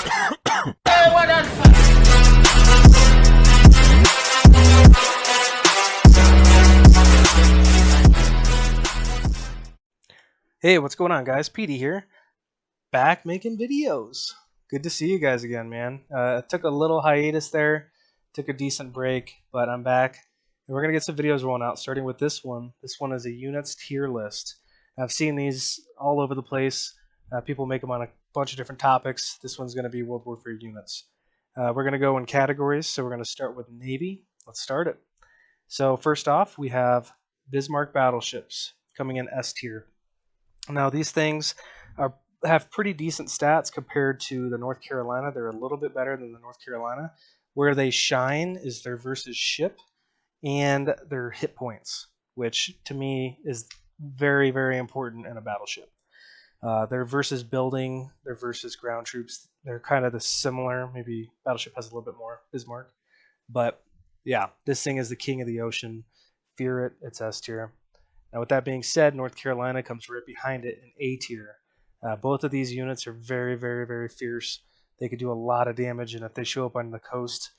Hey, what's going on, guys? Petey here, back making videos. Good to see you guys again, man. Took a little hiatus there, took a decent break, but I'm back, and we're gonna get some videos rolling out. Starting with this one. This one is a units tier list. I've seen these all over the place. People make them on a bunch of different topics. This one's gonna be World War III units. We're gonna go in categories, so we're gonna start with Navy. Let's start it. So first off, we have Bismarck battleships coming in S tier. Now these things have pretty decent stats compared to the North Carolina. They're a little bit better than the North Carolina. Where they shine is their versus ship and their hit points, which to me is very, very important in a battleship. Their versus building, their versus ground troops, they're kind of the similar. Maybe Battleship has a little bit more Bismarck, but yeah, this thing is the king of the ocean. Fear it, it's S tier. Now, with that being said, North Carolina comes right behind it in A tier. Both of these units are very, very, very fierce. They could do a lot of damage, and if they show up on the coast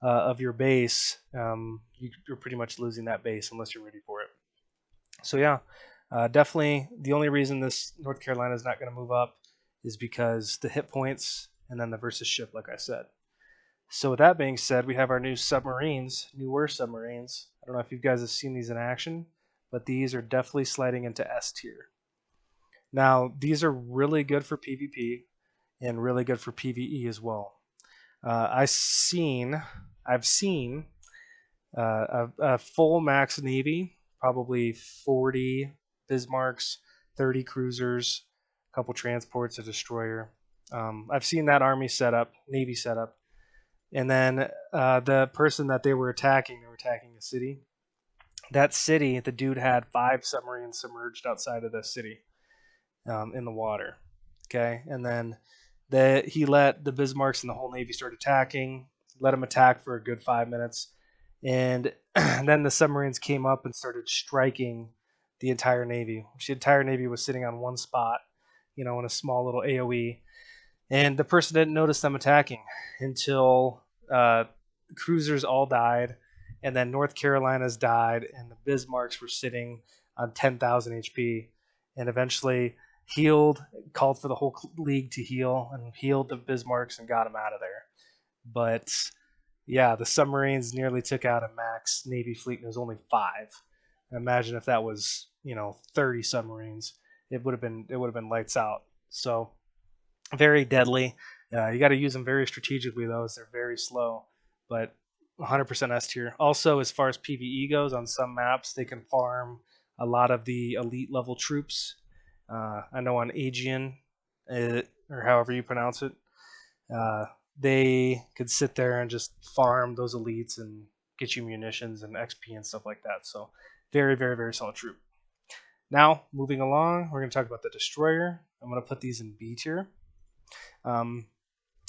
of your base, you're pretty much losing that base unless you're ready for it. So yeah, definitely the only reason this North Carolina is not going to move up is because the hit points and then the versus ship, like I said. So with that being said, we have our new submarines, newer submarines. I don't know if you guys have seen these in action, but these are definitely sliding into S tier. Now, these are really good for PvP and really good for PvE as well. I've seen a full max Navy, probably 40 Bismarcks, 30 cruisers, a couple transports, a destroyer. I've seen that army setup, Navy setup, and then the person that they were attacking a city. That city, the dude had 5 submarines submerged outside of the city in the water. Okay, and then he let the Bismarcks and the whole Navy start attacking. Let them attack for a good 5 minutes, and then the submarines came up and started striking the entire Navy. The entire Navy was sitting on one spot, in a small little AOE, and the person didn't notice them attacking until cruisers all died, and then North Carolina's died, and the Bismarcks were sitting on 10,000 HP, and eventually healed, called for the whole league to heal, and healed the Bismarcks and got them out of there. But yeah, the submarines nearly took out a max Navy fleet, and it was only 5. Imagine if that was 30 submarines, it would have been lights out. So very deadly. You got to use them very strategically though, as they're very slow, but 100% S tier. Also, as far as PvE goes, on some maps they can farm a lot of the elite level troops. I know on Aegean, or however you pronounce it, they could sit there and just farm those elites and get you munitions and XP and stuff like that. So very, very, very solid troop. Now, moving along, we're going to talk about the destroyer. I'm going to put these in B tier.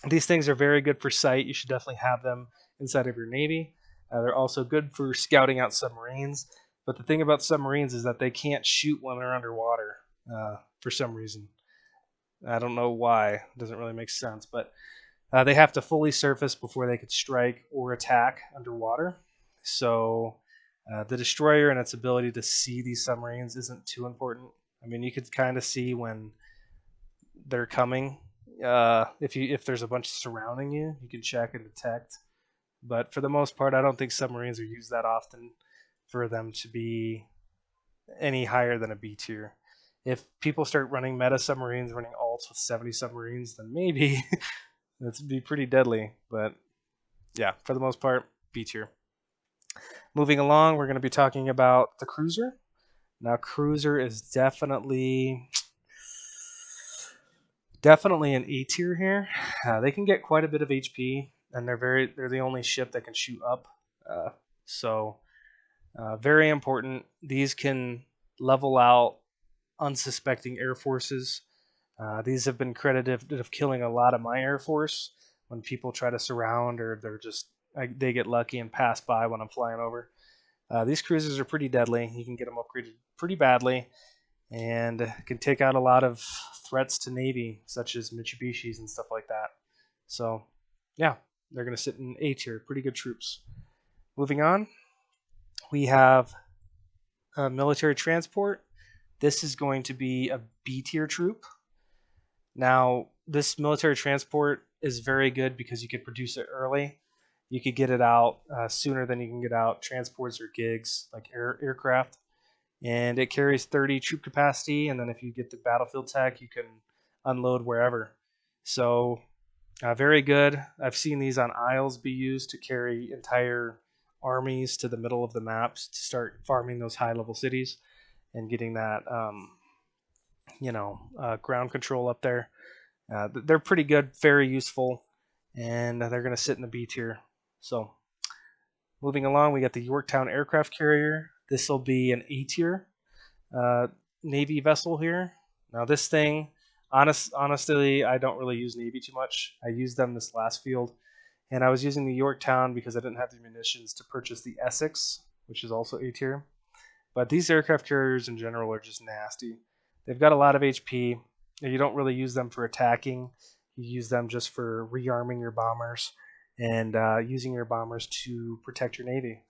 These things are very good for sight. You should definitely have them inside of your Navy. They're also good for scouting out submarines. But the thing about submarines is that they can't shoot when they're underwater for some reason. I don't know why. It doesn't really make sense. But they have to fully surface before they could strike or attack underwater. So the destroyer and its ability to see these submarines isn't too important. I mean, you could kind of see when they're coming. If there's a bunch surrounding you, you can check and detect. But for the most part, I don't think submarines are used that often for them to be any higher than a B tier. If people start running meta submarines, running alts with 70 submarines, then maybe that's be pretty deadly. But yeah, for the most part, B tier. Moving along, we're going to be talking about the cruiser. Now, cruiser is definitely an A tier here. They can get quite a bit of HP, and they're the only ship that can shoot up. So very important. These can level out unsuspecting air forces. These have been credited of killing a lot of my air force when people try to surround, or they get lucky and pass by when I'm flying over. These cruisers are pretty deadly. You can get them upgraded pretty badly, and can take out a lot of threats to Navy, such as Mitsubishis and stuff like that. So, yeah, they're going to sit in A tier. Pretty good troops. Moving on, we have military transport. This is going to be a B tier troop. Now, this military transport is very good because you could produce it early. You could get it out sooner than you can get out transports or gigs like aircraft. And it carries 30 troop capacity. And then if you get the battlefield tech, you can unload wherever. So, very good. I've seen these on isles be used to carry entire armies to the middle of the maps to start farming those high level cities and getting that, ground control up there. They're pretty good, very useful, and they're going to sit in the B tier. So, moving along, we got the Yorktown aircraft carrier. This will be an A tier Navy vessel here. Now, this thing, honestly, I don't really use Navy too much. I used them this last field, and I was using the Yorktown because I didn't have the munitions to purchase the Essex, which is also A tier. But these aircraft carriers in general are just nasty. They've got a lot of HP. You don't really use them for attacking. You use them just for rearming your bombers and using your bombers to protect your navy,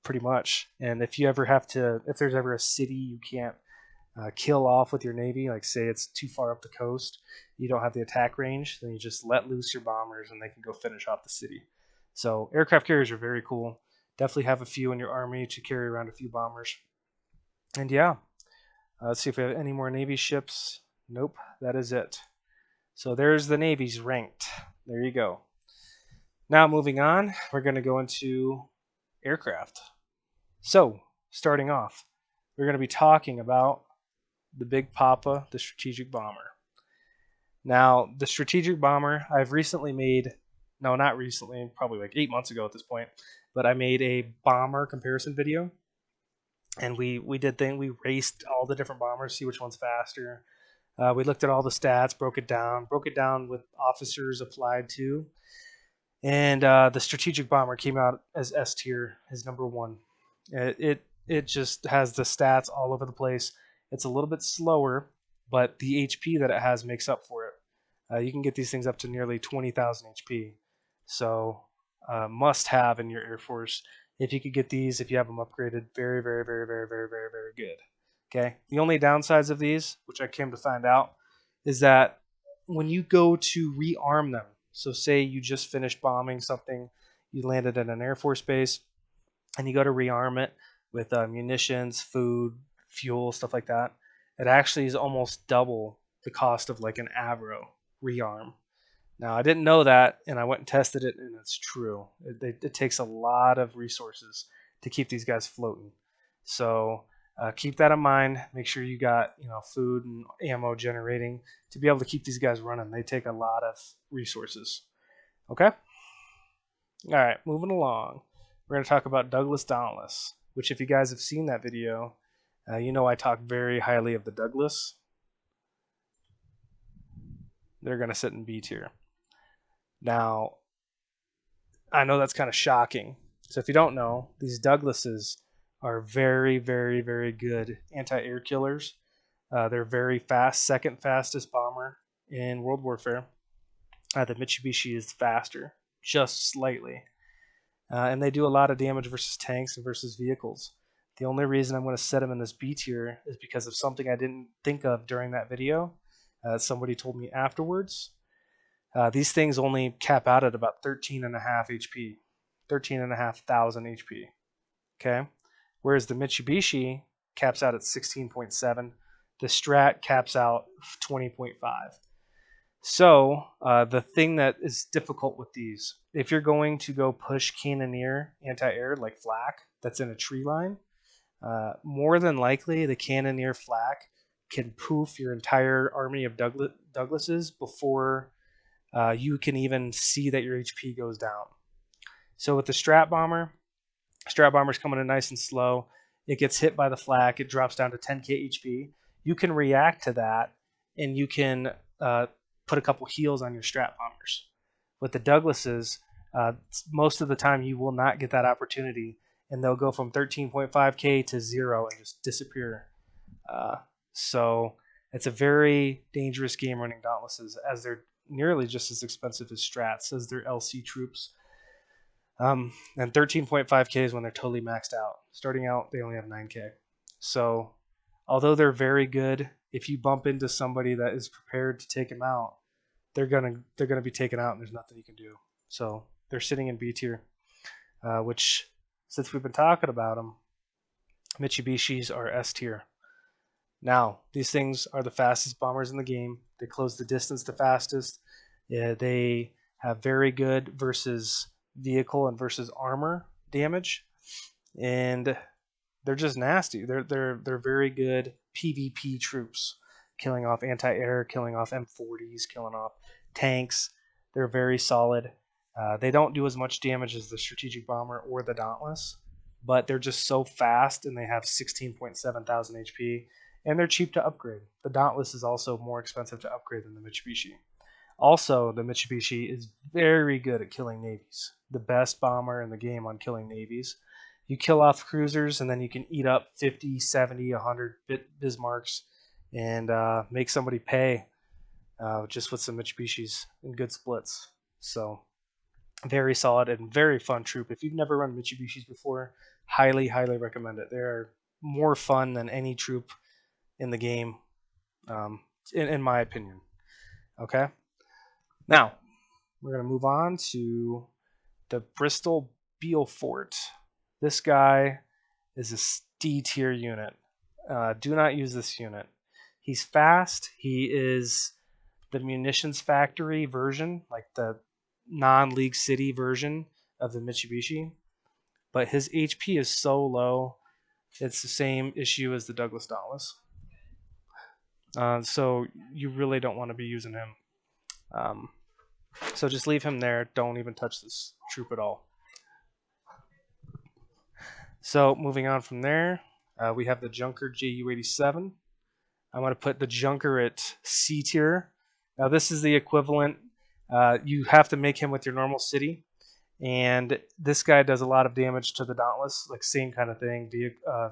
pretty much. And if there's ever a city you can't kill off with your navy, like say it's too far up the coast, you don't have the attack range, then you just let loose your bombers and they can go finish off the city. So aircraft carriers are very cool. Definitely have a few in your army to carry around a few bombers. And yeah, let's see if we have any more Navy ships. Nope, that is it. So there's the Navy's ranked. There you go. Now moving on, we're going to go into aircraft. So starting off, we're going to be talking about the Big Papa, the strategic bomber. Now, the strategic bomber, I've recently made, no, not recently, probably like 8 months ago at this point, but I made a bomber comparison video. And we raced all the different bombers, see which one's faster. We looked at all the stats, broke it down with officers applied to, and the strategic bomber came out as S tier, as number one. It just has the stats all over the place. It's a little bit slower, but the HP that it has makes up for it. You can get these things up to nearly 20,000 HP, so must have in your Air Force. If you could get these, if you have them upgraded, very, very, very, very, very, very, very good. Okay. The only downsides of these, which I came to find out, is that when you go to rearm them, so say you just finished bombing something, you landed at an Air Force base, and you go to rearm it with munitions, food, fuel, stuff like that, it actually is almost double the cost of like an Avro rearm. Now, I didn't know that, and I went and tested it, and it's true. It takes a lot of resources to keep these guys floating. So keep that in mind. Make sure you got food and ammo generating to be able to keep these guys running. They take a lot of resources. Okay? All right, moving along. We're going to talk about Douglas Dauntless, which if you guys have seen that video, I talk very highly of the Douglas. They're going to sit in B tier. Now, I know that's kind of shocking. So if you don't know, these Douglases are very, very, very good anti-air killers. They're very fast, second fastest bomber in World Warfare. The Mitsubishi is faster, just slightly. And they do a lot of damage versus tanks and versus vehicles. The only reason I'm going to set them in this B tier is because of something I didn't think of during that video. Somebody told me afterwards. These things only cap out at about 13.5 HP, 13,500 HP. Okay, whereas the Mitsubishi caps out at 16.7. The Strat caps out 20.5. So the thing that is difficult with these, if you're going to go push Cannoneer anti-air like flak that's in a tree line, more than likely the Cannoneer flak can poof your entire army of Douglases before you can even see that your HP goes down. So with the Strat Bomber's coming in nice and slow. It gets hit by the flak. It drops down to 10k HP. You can react to that, and you can put a couple heals on your Strat Bombers. With the Douglases, most of the time you will not get that opportunity, and they'll go from 13.5k to 0 and just disappear. So it's a very dangerous game running Dauntlesses, as they're nearly just as expensive as strats as their LC troops. And 13.5k is when they're totally maxed out. Starting out, they only have 9k. So, although they're very good, if you bump into somebody that is prepared to take them out, they're gonna be taken out, and there's nothing you can do. So they're sitting in B tier, which, since we've been talking about them, Mitsubishis are S tier. Now, these things are the fastest bombers in the game. They close the distance the fastest. Yeah, they have very good versus vehicle and versus armor damage, and they're just nasty. They're very good PvP troops, killing off anti-air, killing off M40s, killing off tanks. They're very solid. They don't do as much damage as the strategic bomber or the Dauntless, but they're just so fast, and they have 16.7 thousand HP, and they're cheap to upgrade. The Dauntless is also more expensive to upgrade than the Mitsubishi. Also, the Mitsubishi is very good at killing navies. The best bomber in the game on killing navies. You kill off cruisers, and then you can eat up 50, 70, 100 Bismarcks and make somebody pay just with some Mitsubishis in good splits. So, very solid and very fun troop. If you've never run Mitsubishis before, highly, highly recommend it. They're more fun than any troop in the game, in my opinion. Okay? Now, we're going to move on to the Bristol Beaufort. This guy is a D tier unit. Do not use this unit. He's fast. He is the munitions factory version, like the non-League City version of the Mitsubishi. But his HP is so low, it's the same issue as the Douglas Dauntless. So you really don't want to be using him. So just leave him there. Don't even touch this troop at all. So moving on from there, we have the Junker JU-87. I'm going to put the Junker at C tier. Now this is the equivalent. You have to make him with your normal city, and this guy does a lot of damage to the Dauntless, like same kind of thing,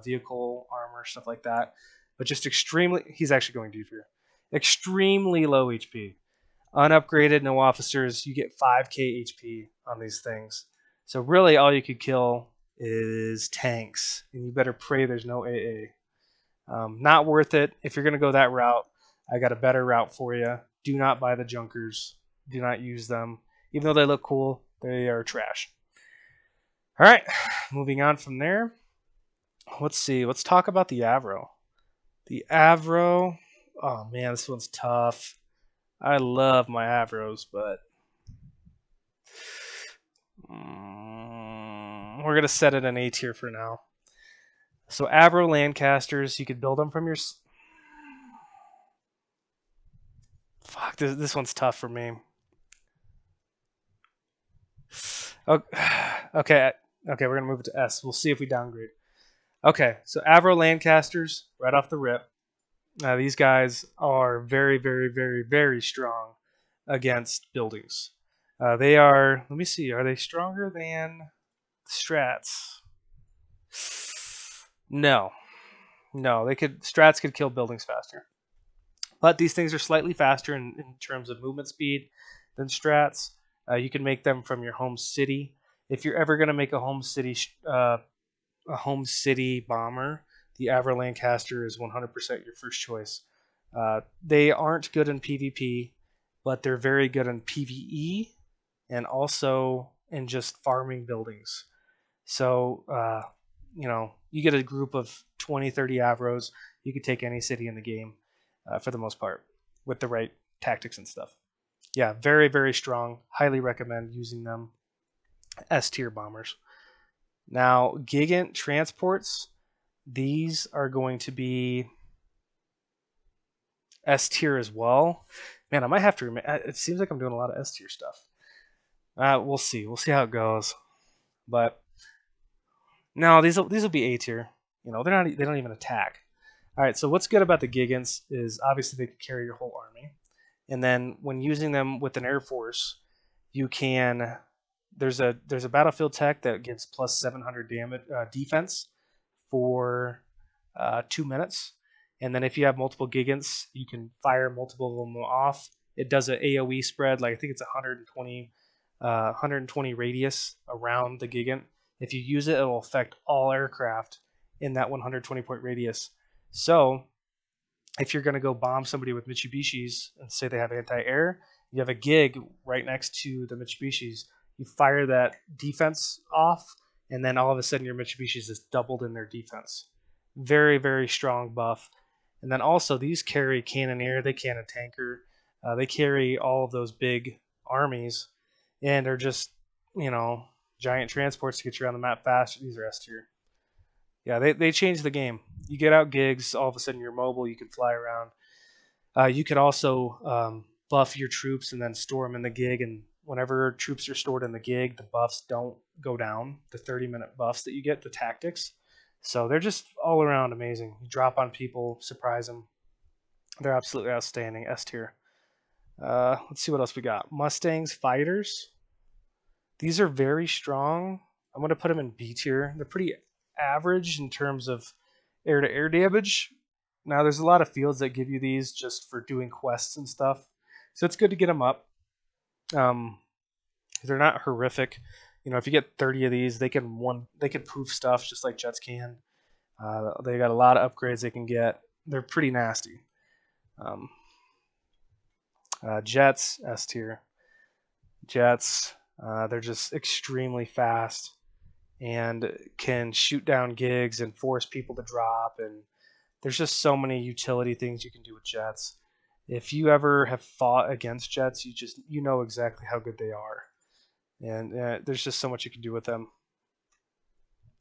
vehicle, armor, stuff like that. But just extremely, he's actually going D tier. Extremely low HP. Unupgraded, no officers, you get 5k HP on these things. So really all you could kill is tanks, and you better pray there's no AA. Not worth it. If you're going to go that route, I got a better route for you. Do not buy the Junkers. Do not use them. Even though they look cool, they are trash. All right, moving on from there. Let's see. Let's talk about the Avro. The Avro, oh man, this one's tough. I love my Avros, but we're going to set it in A tier for now. So Avro Lancasters, you could build them from your... Fuck, this one's tough for me. Okay, we're going to move it to S. We'll see if we downgrade. Okay, so Avro Lancasters, right off the rip. These guys are very, very, very, very strong against buildings. They are, let me see, are they stronger than strats? No. Strats could kill buildings faster. But these things are slightly faster in terms of movement speed than strats. You can make them from your home city. If you're ever going to make a home city bomber, the Avro Lancaster is 100% your first choice. They aren't good in PvP, but they're very good in PvE and also in just farming buildings. So, you get a group of 20, 30 Avros, you could take any city in the game for the most part with the right tactics and stuff. Yeah, very, very strong. Highly recommend using them. S tier bombers. Now, Gigant transports, these are going to be S tier as well. Man, I might have to. It seems like I'm doing a lot of S tier stuff. We'll see. We'll see how it goes. But no, these will be A tier. They don't even attack. All right. So what's good about the Gigants is obviously they can carry your whole army, and then when using them with an air force, you can. There's a battlefield tech that gives plus 700 damage defense for 2 minutes. And then if you have multiple Gigants, you can fire multiple of them off It does an AoE spread, like I think it's 120 radius around the Gigant. If you use it, it'll affect all aircraft in that 120 point radius. So if you're going to go bomb somebody with Mitsubishis and say they have anti-air, you have a gig right next to the Mitsubishis. You fire that defense off, and then all of a sudden your Mitsubishis is doubled in their defense. Very, very strong buff. And then also these carry cannoneer, they cannon tanker, they carry all of those big armies, and are just, you know, giant transports to get you around the map fast. These are S tier. Yeah, they changed the game. You get out gigs, all of a sudden you're mobile, you can fly around. You could also buff your troops and then store them in the gig, and whenever troops are stored in the gig, the buffs don't go down, the 30-minute buffs that you get, the tactics. So they're just all around amazing. You drop on people, surprise them. They're absolutely outstanding. S tier. Let's see what else we got. Mustangs, fighters. These are very strong. I'm going to put them in B tier. They're pretty average in terms of air-to-air damage. Now, there's a lot of fields that give you these just for doing quests and stuff. So it's good to get them up. They're not horrific. You know, if you get 30 of these, they can poof stuff just like jets can. They got a lot of upgrades they can get. They're pretty nasty. Jets, S tier. Jets, they're just extremely fast and can shoot down gigs and force people to drop. And there's just so many utility things you can do with jets. If you ever have fought against jets, you know exactly how good they are. And there's just so much you can do with them.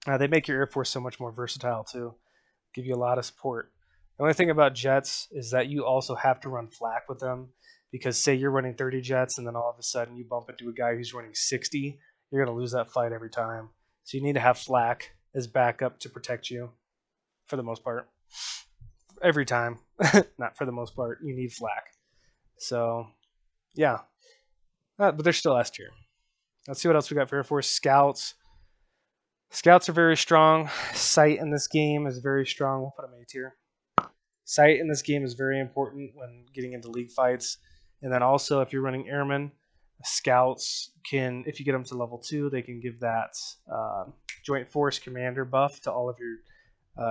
They make your Air Force so much more versatile too. Give you a lot of support. The only thing about jets is that you also have to run flak with them, because say you're running 30 jets and then all of a sudden you bump into a guy who's running 60, you're going to lose that fight every time. So you need to have flak as backup to protect you for the most part. Every time. Not for the most part. You need flak. So, yeah. But they're still S tier. Let's see what else we got for Air Force. Scouts. Scouts are very strong. Sight in this game is very strong. We'll put them A tier. Sight in this game is very important when getting into league fights. And then also, if you're running airmen, scouts can, if you get them to level 2, they can give that Joint Force Commander buff to all of your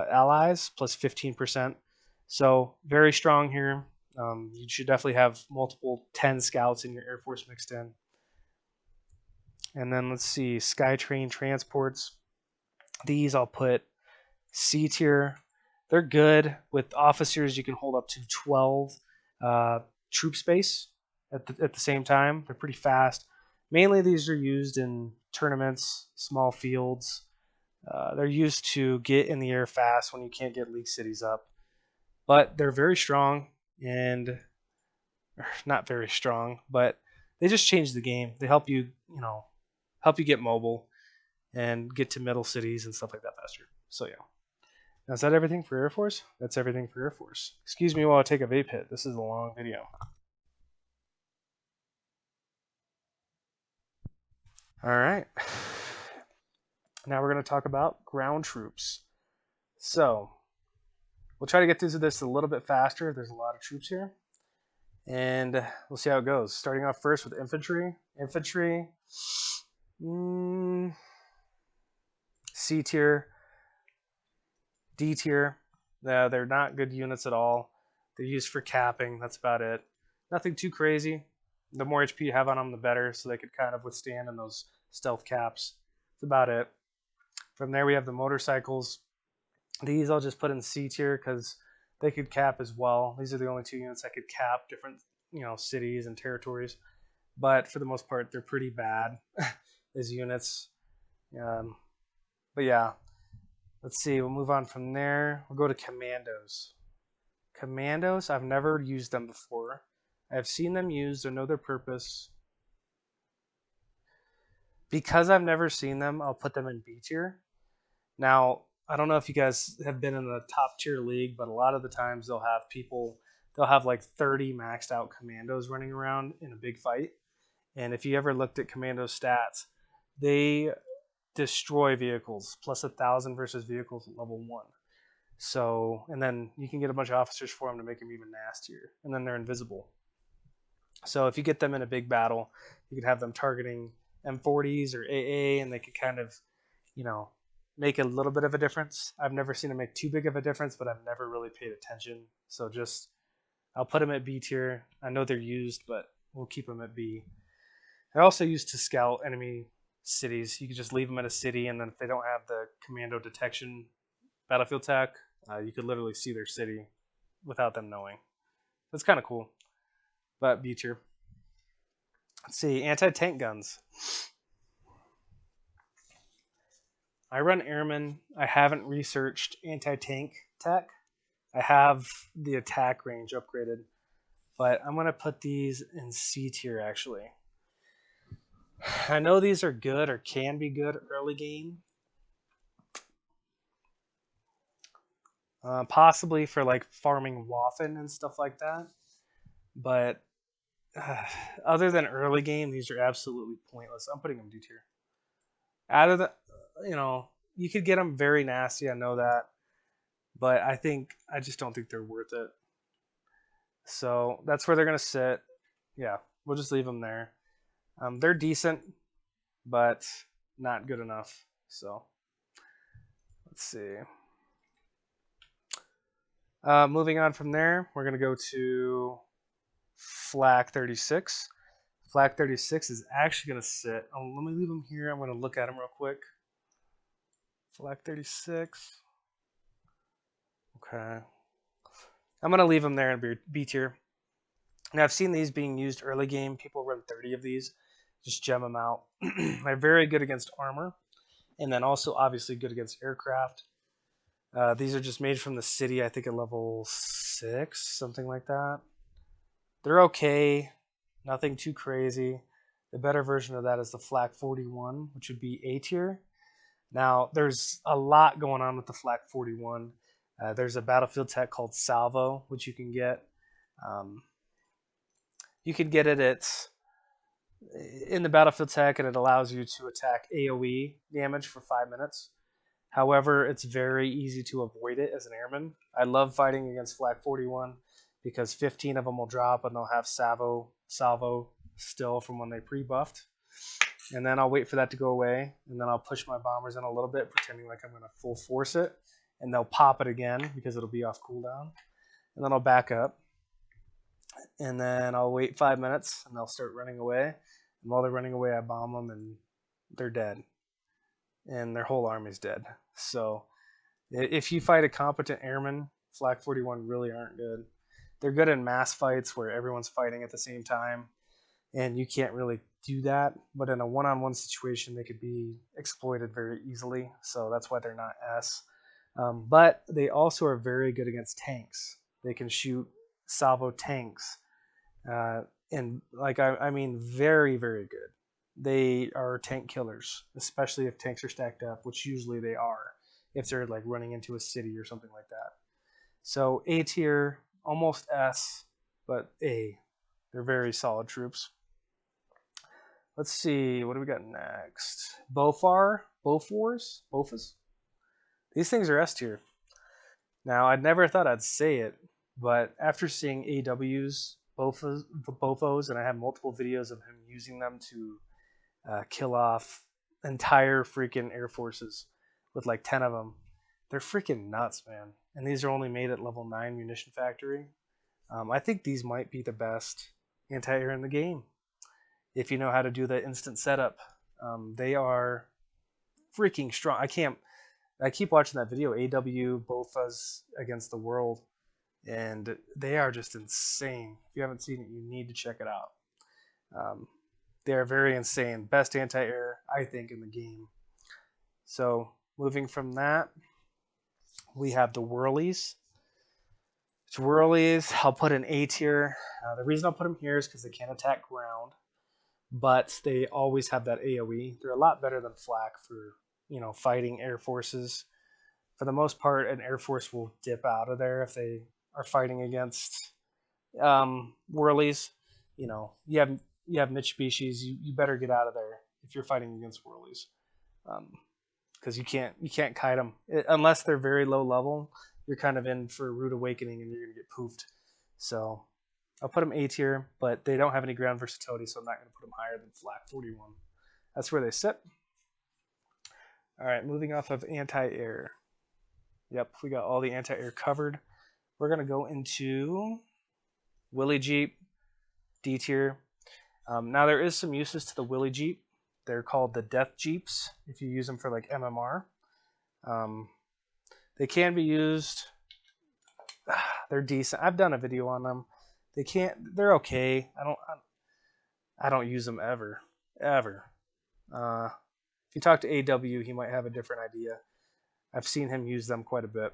allies, plus 15%. So, very strong here. You should definitely have multiple 10 scouts in your Air Force mixed in. And then let's see, Skytrain transports. These I'll put C tier. They're good. With officers, you can hold up to 12 troop space at the same time. They're pretty fast. Mainly these are used in tournaments, small fields. They're used to get in the air fast when you can't get league cities up. But they're very strong, and not very strong, but they just change the game. They help you, help you get mobile and get to middle cities and stuff like that faster. So yeah. Now, is that everything for Air Force? That's everything for Air Force. Excuse me while I take a vape hit. This is a long video. All right. Now we're going to talk about ground troops. So we'll try to get through this a little bit faster. There's a lot of troops here. And we'll see how it goes. Starting off first with infantry. Infantry, C tier, D tier. They're not good units at all. They're used for capping. That's about it. Nothing too crazy. The more HP you have on them, the better, so they could kind of withstand in those stealth caps. That's about it. From there, we have the motorcycles. These I'll just put in C tier because they could cap as well. These are the only 2 units that could cap different, cities and territories. But for the most part, they're pretty bad as units. But yeah, let's see. We'll move on from there. We'll go to commandos. Commandos, I've never used them before. I've seen them used. I know their purpose. Because I've never seen them, I'll put them in B tier. Now, I don't know if you guys have been in the top tier league, but a lot of the times they'll have like 30 maxed out commandos running around in a big fight. And if you ever looked at commando stats, they destroy vehicles, plus 1,000 versus vehicles at level 1. So, and then you can get a bunch of officers for them to make them even nastier. And then they're invisible. So if you get them in a big battle, you could have them targeting M40s or AA, and they could kind of, you know, make a little bit of a difference. I've never seen them make too big of a difference, but I've never really paid attention. So just I'll put them at B tier. I know they're used, but we'll keep them at B. They're also used to scout enemy cities. You can just leave them in a city, and then if they don't have the commando detection battlefield tech, you could literally see their city without them knowing. That's kind of cool. But B tier. Let's see, anti-tank guns. I run airmen. I haven't researched anti-tank tech. I have the attack range upgraded, but I'm gonna put these in C tier actually. I know these are good or can be good early game, possibly for like farming Waffen and stuff like that. But other than early game, these are absolutely pointless. I'm putting them D tier. Out of the, you know, you could get them very nasty. I know that, but I just don't think they're worth it. So that's where they're gonna sit. Yeah, we'll just leave them there. They're decent, but not good enough. So let's see. Moving on from there, we're gonna go to Flak 36. Flak 36 is actually gonna sit. Oh, let me leave him here. I'm gonna look at him real quick. Flak 36. Okay. I'm gonna leave him there in B tier. Now I've seen these being used early game. People run 30 of these, just gem them out. They're very good against armor, and then also obviously good against aircraft. These are just made from the city, I think at level 6, something like that. They're okay, nothing too crazy. The better version of that is the Flak 41, which would be A tier. Now, there's a lot going on with the Flak 41. There's a battlefield tech called Salvo, which you can get. Um, you can get it in the battlefield tech, and it allows you to attack AoE damage for 5 minutes. However, it's very easy to avoid it as an airman. I love fighting against Flak 41 because 15 of them will drop and they'll have salvo still from when they pre-buffed. And then I'll wait for that to go away, and then I'll push my bombers in a little bit, pretending like I'm going to full force it, and they'll pop it again because it'll be off cooldown. And then I'll back up, and then I'll wait 5 minutes, and they'll start running away. And while they're running away, I bomb them, and they're dead, and their whole army's dead. So if you fight a competent airman, Flak 41 really aren't good. They're good in mass fights where everyone's fighting at the same time, and you can't really do that. But in a one-on-one situation, they could be exploited very easily. So that's why they're not S. But they also are very good against tanks. They can shoot salvo tanks, and like I mean, very very good. They are tank killers, especially if tanks are stacked up, which usually they are, if they're like running into a city or something like that. So A tier, almost S, but A. They're very solid troops. Let's see, what do we got next? Bofors. These things are S tier. Now, I'd never thought I'd say it, but after seeing AW's Bofos, and I have multiple videos of him using them to kill off entire freaking air forces with like 10 of them, they're freaking nuts, man. And these are only made at level 9 munition factory. I think these might be the best anti-air in the game if you know how to do the instant setup. They are freaking strong. I keep watching that video, AW Bofas against the world, and they are just insane. If you haven't seen it, you need to check it out. Um, they are very insane. Best anti-air, I think, in the game. So moving from that, we have the Whirlies. Whirlies, I'll put an A tier. The reason I'll put them here is because they can't attack ground, but they always have that AOE. They're a lot better than Flak for fighting air forces. For the most part, an air force will dip out of there if they are fighting against Whirlies. You have Mitsubishis. You better get out of there if you're fighting against Whirlies, because you can't kite them unless they're very low level. You're kind of in for a rude awakening, and you're gonna get poofed. So I'll put them A tier, but they don't have any ground versatility, so I'm not going to put them higher than Flak 41. That's where they sit. All right, moving off of anti-air. Yep, we got all the anti-air covered. We're going to go into Willy Jeep, D tier. Now there is some uses to the Willy Jeep. They're called the Death Jeeps if you use them for like MMR. They can be used. They're decent. I've done a video on them. They're okay. I don't use them ever. If you talk to AW, he might have a different idea. I've seen him use them quite a bit.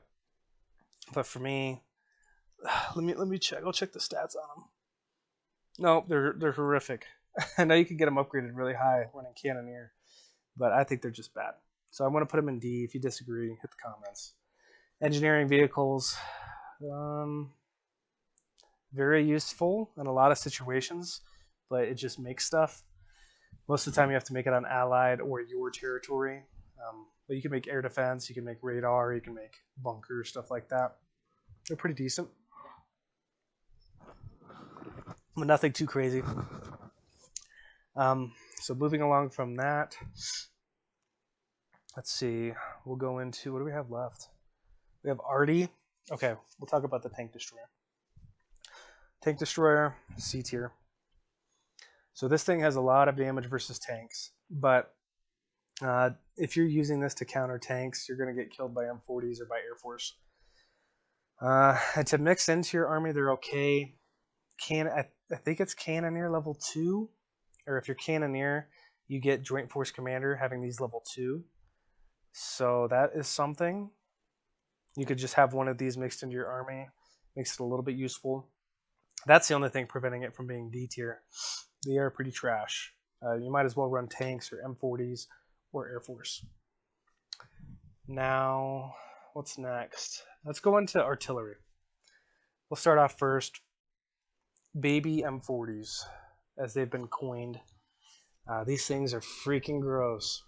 But for me, let me check. I'll check the stats on them. No, they're horrific. I know you can get them upgraded really high running Cannoneer, but I think they're just bad. So I'm going to put them in D. If you disagree, hit the comments. Engineering vehicles, very useful in a lot of situations, but it just makes stuff. Most of the time you have to make it on Allied or your territory. But you can make air defense, you can make radar, you can make bunkers, stuff like that. They're pretty decent, but nothing too crazy. So moving along from that, let's see. We'll go into, what do we have left? We have Artie. Okay, we'll talk about the Tank Destroyer. Tank Destroyer, C tier. So this thing has a lot of damage versus tanks, but if you're using this to counter tanks, you're going to get killed by M40s or by Air Force. And to mix into your army, they're okay. I think it's Cannoneer level 2, or if you're Cannoneer, you get Joint Force Commander having these level 2. So that is something. You could just have one of these mixed into your army. Makes it a little bit useful. That's the only thing preventing it from being D tier. They are pretty trash. You might as well run tanks or M40s or Air Force. Now, what's next? Let's go into artillery. We'll start off first. Baby M40s, as they've been coined. These things are freaking gross.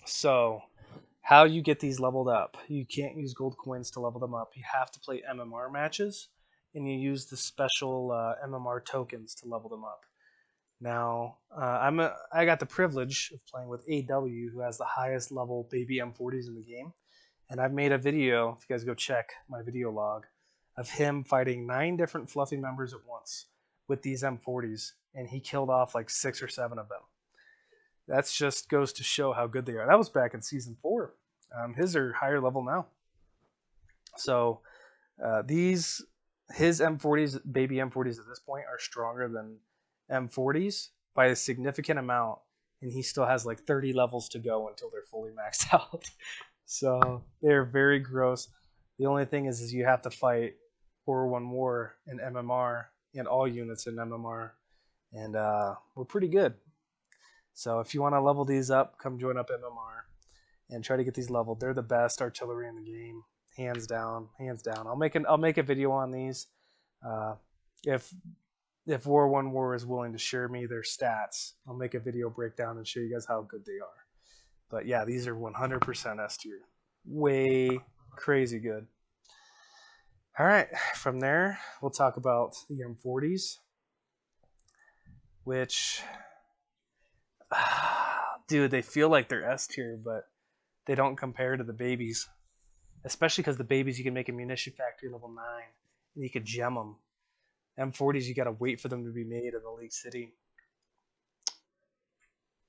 So, how you get these leveled up? You can't use gold coins to level them up. You have to play MMR matches, and you use the special MMR tokens to level them up. Now, I got the privilege of playing with AW, who has the highest level baby M40s in the game, and I've made a video, if you guys go check my video log, of him fighting 9 different fluffy members at once with these M40s, and he killed off like 6 or 7 of them. That just goes to show how good they are. That was back in Season 4. His are higher level now. So his M40s, baby M40s at this point, are stronger than M40s by a significant amount, and he still has like 30 levels to go until they're fully maxed out. So they're very gross. The only thing is you have to fight War 1 War in MMR and all units in MMR, and we're pretty good. So if you want to level these up, come join up MMR and try to get these leveled. They're the best artillery in the game, hands down, hands down. I'll make a video on these. If War 1 War is willing to share me their stats, I'll make a video breakdown and show you guys how good they are. But yeah, these are 100% S tier. Way crazy good. All right, from there, we'll talk about the M40s, which, dude, they feel like they're S tier, but they don't compare to the babies. Especially because the babies, you can make a munition factory level 9, and you could gem them. M40s, you gotta wait for them to be made in the League City.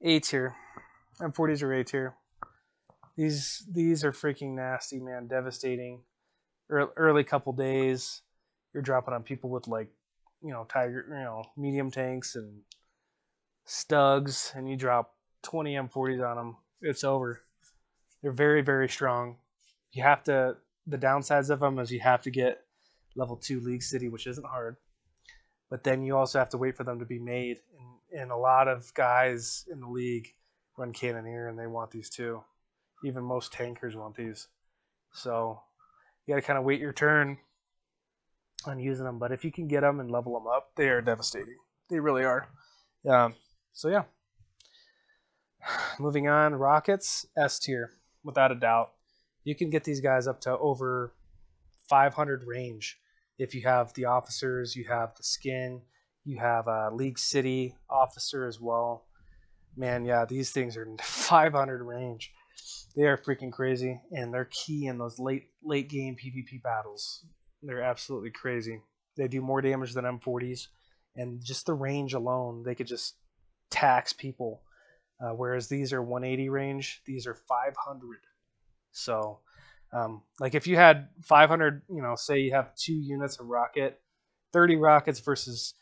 A tier. M40s are A tier. These are freaking nasty, man. Devastating. Early couple days, you're dropping on people with like, medium tanks and Stugs, and you drop 20 M40s on them. It's over. They're very, very strong. The downsides of them is you have to get level 2 League City, which isn't hard. But then you also have to wait for them to be made. And a lot of guys in the league run Cannoneer, and they want these too. Even most tankers want these. So you got to kind of wait your turn on using them. But if you can get them and level them up, they are devastating. They really are. So yeah. Moving on, rockets, S tier, without a doubt. You can get these guys up to over 500 range If you have the officers, you have the skin, you have a League City officer as well. Man, yeah, these things are 500 range. They are freaking crazy, and they're key in those late game PvP battles. They're absolutely crazy. They do more damage than M40s, and just the range alone, they could just tax people. Whereas these are 180 range, these are 500. So, like if you had 500, say you have 2 units of rocket, 30 rockets versus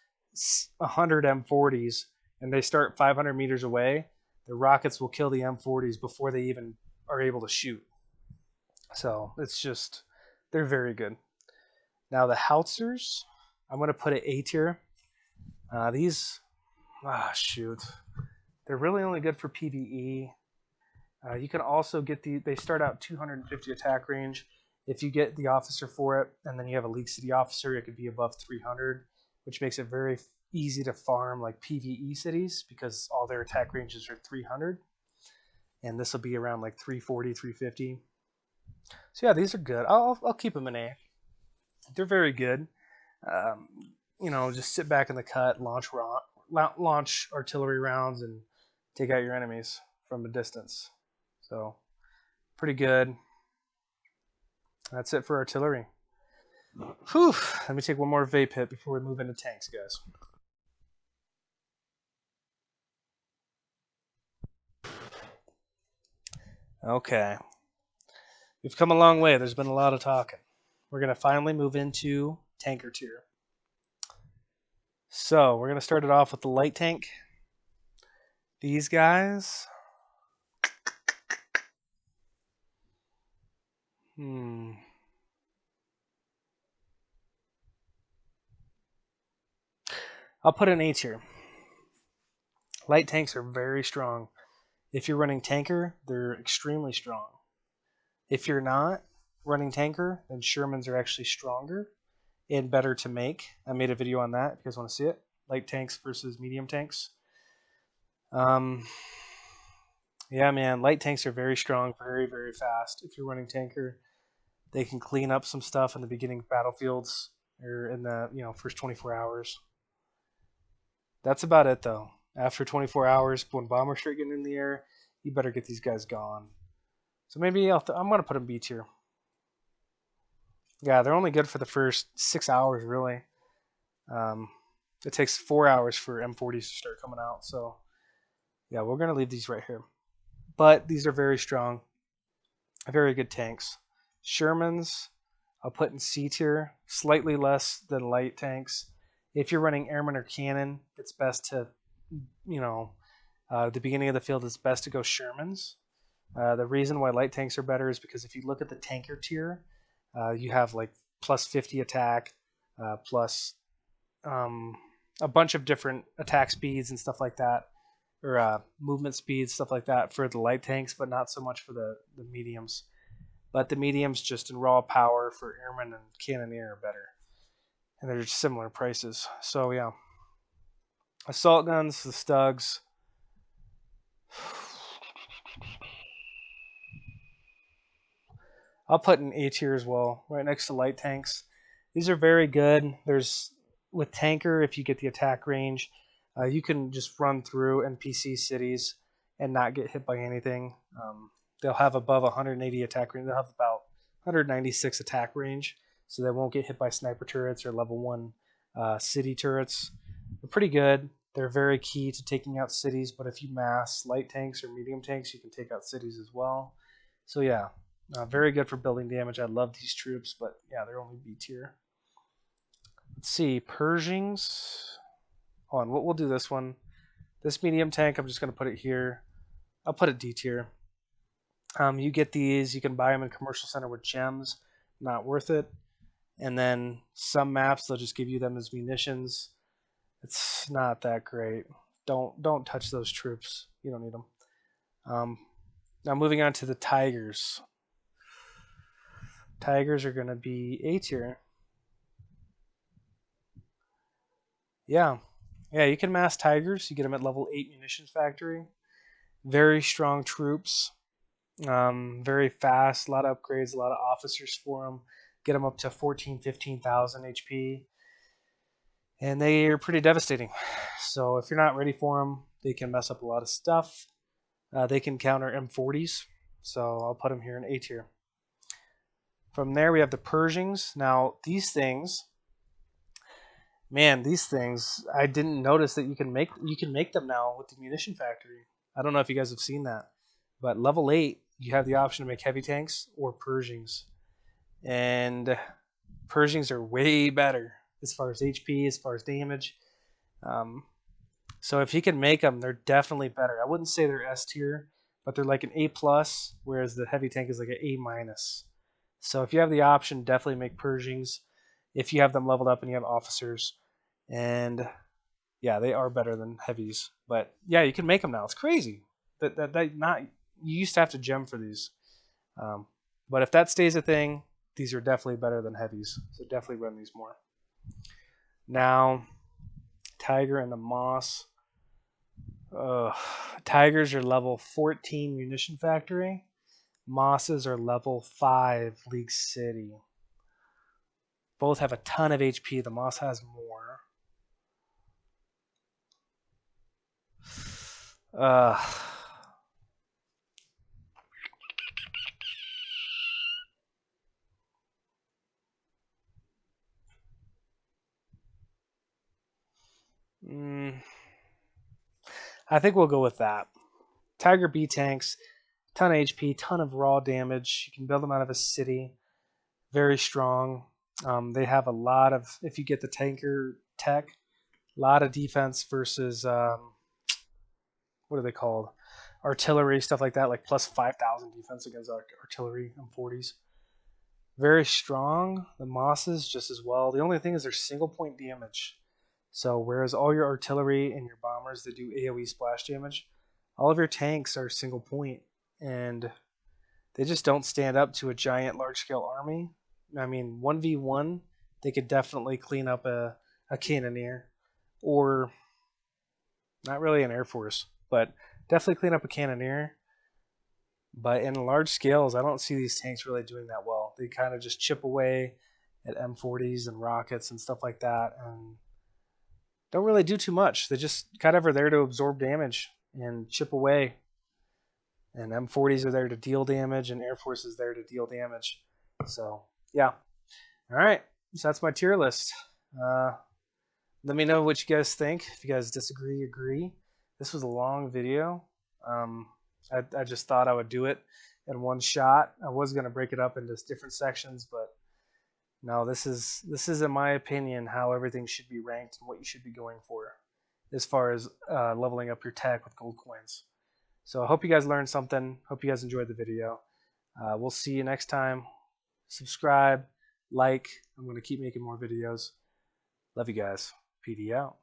100 M40s, and they start 500 meters away, the rockets will kill the M40s before they even are able to shoot. So it's just, they're very good. Now the howitzers, I'm going to put it A tier. These, shoot, they're really only good for PvE. You can also get they start out 250 attack range. If you get the officer for it, and then you have a League City officer, it could be above 300, which makes it very easy to farm like PvE cities because all their attack ranges are 300. And this will be around like 340, 350. So yeah, these are good. I'll keep them in A. They're very good. Just sit back in the cut, launch artillery rounds, and take out your enemies from a distance. So pretty good. That's it for artillery. Whew. Let me take one more vape hit before we move into tanks, guys. Okay. We've come a long way. There's been a lot of talking. We're going to finally move into tanker tier. So we're going to start it off with the light tank. These guys. I'll put an A tier. Light tanks are very strong. If you're running tanker, they're extremely strong. If you're not running tanker, then Shermans are actually stronger and better to make. I made a video on that if you guys want to see it. Light tanks versus medium tanks. Yeah, man, light tanks are very strong, very, very fast. If you're running tanker, they can clean up some stuff in the beginning battlefields or in the first 24 hours. That's about it though. After 24 hours, when bombers start getting in the air, you better get these guys gone. So maybe I'm gonna put them B tier. Yeah, they're only good for the first 6 hours, really. It takes 4 hours for M40s to start coming out. So yeah, we're gonna leave these right here. But these are very strong, very good tanks. Shermans, I'll put in C tier, slightly less than light tanks. If you're running airman or cannon, it's best to, the beginning of the field, it's best to go Shermans. The reason why light tanks are better is because if you look at the tanker tier, you have like plus 50 attack, plus a bunch of different attack speeds and stuff like that, or movement speeds, stuff like that for the light tanks, but not so much for the mediums. But the mediums, just in raw power for airmen and cannoneer, are better, and they're similar prices. So yeah, assault guns, the Stugs. I'll put an A tier as well, right next to light tanks. These are very good. There's with tanker, if you get the attack range, you can just run through NPC cities and not get hit by anything. They'll have above 180 attack range. They'll have about 196 attack range, so they won't get hit by sniper turrets or level 1 city turrets. They're pretty good. They're very key to taking out cities, but if you mass light tanks or medium tanks, you can take out cities as well. So yeah, very good for building damage. I love these troops, but yeah, they're only B tier. Let's see, Pershings. Hold on, we'll do this one. This medium tank, I'm just going to put it here. I'll put it D tier. You get these, you can buy them in Commercial Center with gems. Not worth it. And then some maps, they'll just give you them as munitions. It's not that great. Don't touch those troops. You don't need them. Now moving on to the Tigers. Tigers are going to be A tier. Yeah, you can mass Tigers. You get them at level 8 munitions factory. Very strong troops. Very fast. A lot of upgrades. A lot of officers for them. get them up to 14, 15,000 HP, and they are pretty devastating. So if you're not ready for them, they can mess up a lot of stuff. They can counter M40s, so I'll put them here in A tier. From there, we have the Pershings. Now, these things, man, I didn't notice that you can make them now with the munition factory. I don't know if you guys have seen that, but level 8, you have the option to make heavy tanks or Pershings, and Pershings are way better as far as HP, as far as damage. So if you can make them, they're definitely better. I wouldn't say they're S tier, but they're like an A+, whereas the heavy tank is like an A-. So if you have the option, definitely make Pershings if you have them leveled up and you have officers. And yeah, they are better than heavies. But yeah, you can make them now. It's crazy. You used to have to gem for these. But if that stays a thing, these are definitely better than heavies. So definitely run these more. Now, Tiger and the Moss. Tigers are level 14 munition factory. Mosses are level 5 League City. Both have a ton of HP. The Moss has more. I think we'll go with that. Tiger B tanks, ton of HP, ton of raw damage. You can build them out of a city. Very strong. They have a lot of, if you get the tanker tech, a lot of defense versus, what are they called? Artillery, stuff like that, like plus 5,000 defense against artillery M40s. Very strong. The Mosses just as well. The only thing is they're single point damage. So whereas all your artillery and your bombers that do AoE splash damage, all of your tanks are single point, and they just don't stand up to a giant large scale army. I mean, 1v1, they could definitely clean up a cannoneer, or not really an air force, but definitely clean up a cannoneer. But in large scales, I don't see these tanks really doing that well. They kind of just chip away at M40s and rockets and stuff like that, and don't really do too much. They just kind of are there to absorb damage and chip away. And M40s are there to deal damage, and Air Force is there to deal damage. So, yeah. All right. So that's my tier list. Let me know what you guys think. If you guys disagree, agree. This was a long video. I just thought I would do it in one shot. I was going to break it up into different sections, but no, this is, in my opinion, how everything should be ranked and what you should be going for as far as leveling up your tech with gold coins. So I hope you guys learned something. Hope you guys enjoyed the video. We'll see you next time. Subscribe, like. I'm going to keep making more videos. Love you guys. PD out.